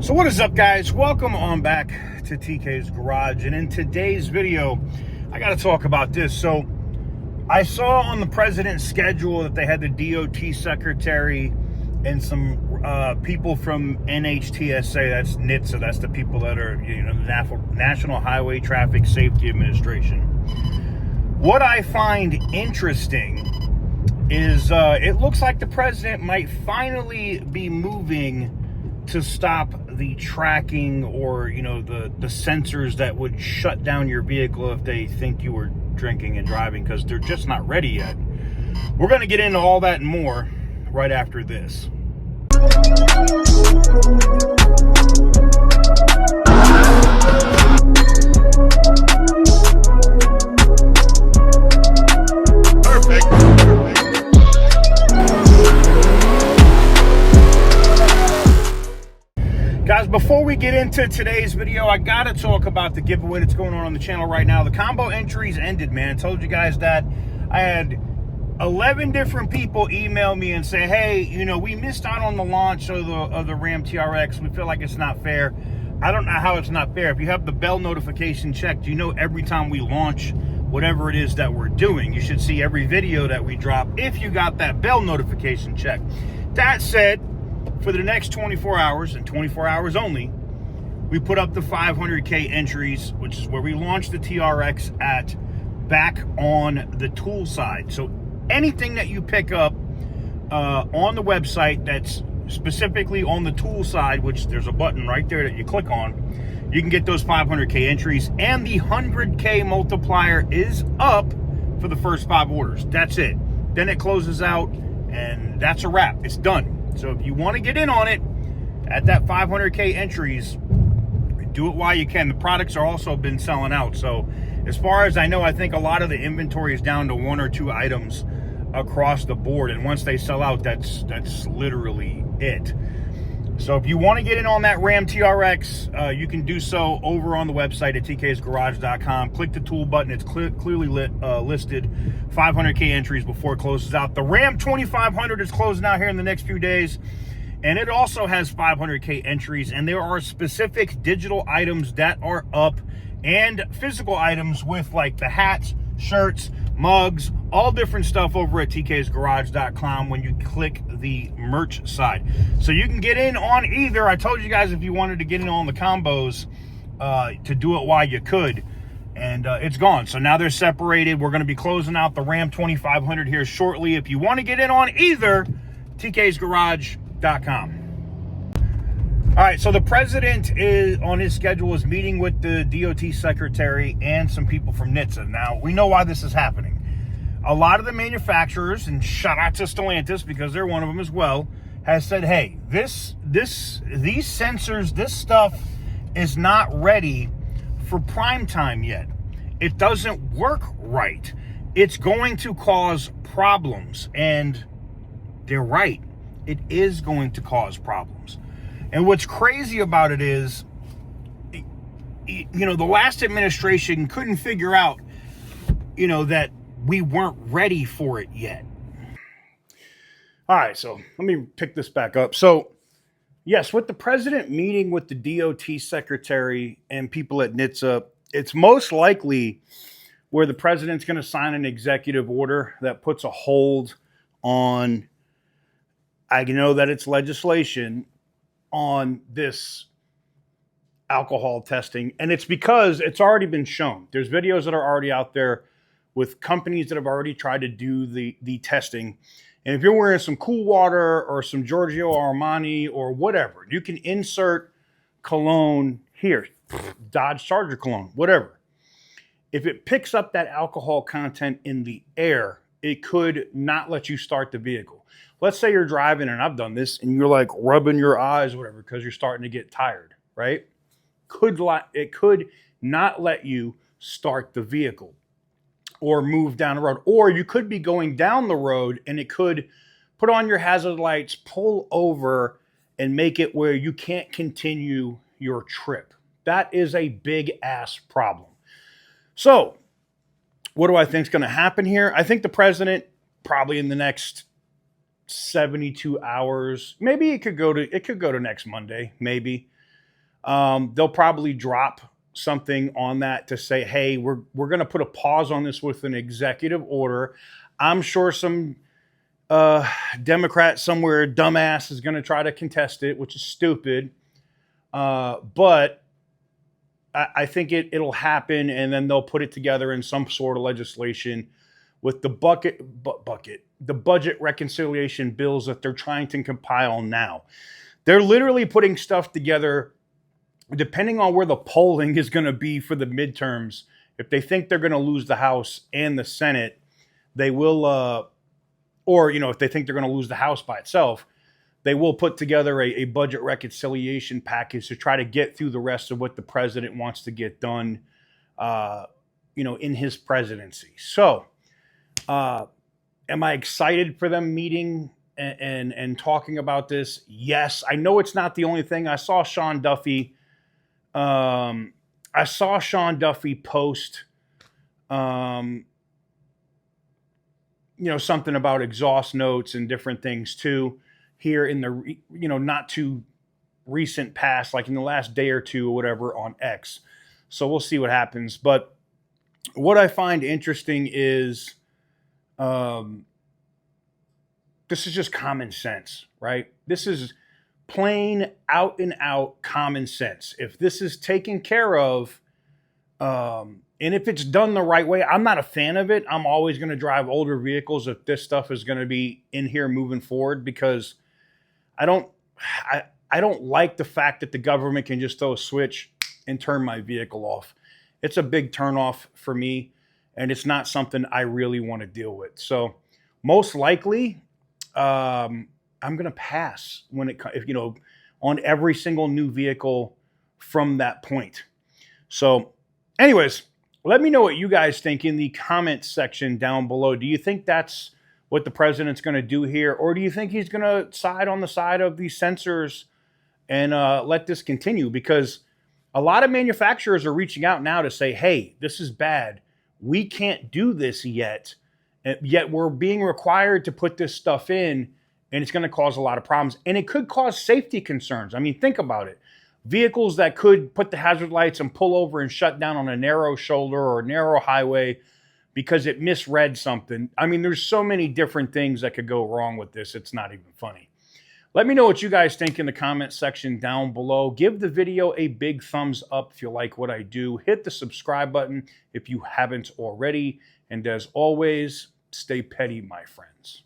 So what is up, guys? Welcome on back to TK's Garage. And in today's video, I got to talk about this. So I saw on the president's schedule that they had the DOT secretary and some people from NHTSA, that's NHTSA, that's the people that are, the National Highway Traffic Safety Administration. What I find interesting is it looks like the president might finally be moving to stop the tracking or, the sensors that would shut down your vehicle if they think you were drinking and driving, because they're just not ready yet. We're going to get into all that and more right after this. Guys, before we get into today's video, I gotta talk about the giveaway that's going on the channel right now. The combo entries ended, man. I told you guys that. I had 11 different people email me and say, hey, we missed out on the launch of the Ram TRX. We feel like it's not fair. I don't know how it's not fair. If you have the bell notification checked, every time we launch whatever it is that we're doing, you should see every video that we drop if you got that bell notification checked. That said, for the next 24 hours and 24 hours only, we put up the 500K entries, which is where we launched the TRX at, back on the tool side. So anything that you pick up on the website that's specifically on the tool side, which there's a button right there that you click on, you can get those 500K entries, and the 100K multiplier is up for the first 5 orders. That's it. Then it closes out, and that's a wrap. It's done. So if you want to get in on it at that 500K entries, do it while you can. The products are also been selling out. So as far as I know, I think a lot of the inventory is down to 1 or 2 items across the board. And once they sell out, that's literally it. So if you want to get in on that Ram TRX, you can do so over on the website at tksgarage.com. Click the tool button. It's clearly listed 500K entries before it closes out. The Ram 2500 is closing out here in the next few days, and it also has 500K entries, and there are specific digital items that are up and physical items with like the hats, shirts, mugs, all different stuff over at tksgarage.com when you click the merch side. So you can get in on either. I told you guys if you wanted to get in on the combos to do it while you could, and it's gone. So now they're separated. We're going to be closing out the Ram 2500 here shortly. If you want to get in on either, tksgarage.com. All right, so the president is on his schedule is meeting with the DOT secretary and some people from NHTSA. Now, we know why this is happening. A lot of the manufacturers, and shout out to Stellantis because they're one of them as well, has said, hey, these sensors, this stuff is not ready for prime time yet. It doesn't work right. It's going to cause problems. And they're right. It is going to cause problems. And what's crazy about it is, the last administration couldn't figure out, that we weren't ready for it yet. All right, so let me pick this back up. So, yes, with the president meeting with the DOT secretary and people at NHTSA, it's most likely where the president's going to sign an executive order that puts a hold on, I know that it's legislation, on this alcohol testing. And it's because it's already been shown. There's videos that are already out there with companies that have already tried to do the testing. And if you're wearing some Cool Water or some Giorgio Armani or whatever, you can insert cologne here, Dodge Charger cologne, whatever. If it picks up that alcohol content in the air, it could not let you start the vehicle. Let's say you're driving, and I've done this, and you're like rubbing your eyes or whatever because you're starting to get tired, right? It could not let you start the vehicle or move down the road. Or you could be going down the road, and it could put on your hazard lights, pull over, and make it where you can't continue your trip. That is a big ass problem. So what do I think is going to happen here? I think the president probably in the next 72 hours. Maybe it could go to next Monday, maybe. They'll probably drop something on that to say, hey, we're going to put a pause on this with an executive order. I'm sure some Democrat somewhere, dumbass, is going to try to contest it, which is stupid. But I think it'll happen, and then they'll put it together in some sort of legislation with the budget reconciliation bills that they're trying to compile now. They're literally putting stuff together depending on where the polling is going to be for the midterms. If they think they're going to lose the House and the Senate, they will, or, if they think they're going to lose the House by itself, they will put together a budget reconciliation package to try to get through the rest of what the president wants to get done, in his presidency. So, am I excited for them meeting and talking about this? Yes. I know it's not the only thing. I saw Sean Duffy post, something about exhaust notes and different things too, here in the, not too recent past, like in the last day or two or whatever on X. So we'll see what happens. But what I find interesting is, this is just common sense, right? This is plain out and out common sense. If this is taken care of, and if it's done the right way, I'm not a fan of it. I'm always going to drive older vehicles if this stuff is going to be in here moving forward, because I don't like the fact that the government can just throw a switch and turn my vehicle off. It's a big turnoff for me, and it's not something I really want to deal with. So most likely, I'm going to pass on every single new vehicle from that point. So anyways, let me know what you guys think in the comments section down below. Do you think that's what the president's going to do here? Or do you think he's going to side on the side of these sensors and let this continue? Because a lot of manufacturers are reaching out now to say, hey, this is bad. We can't do this yet. Yet we're being required to put this stuff in, and it's going to cause a lot of problems. And it could cause safety concerns. I mean, think about it. Vehicles that could put the hazard lights and pull over and shut down on a narrow shoulder or a narrow highway because it misread something. I mean, there's so many different things that could go wrong with this. It's not even funny. Let me know what you guys think in the comment section down below. Give the video a big thumbs up if you like what I do. Hit the subscribe button if you haven't already. And as always, stay petty, my friends.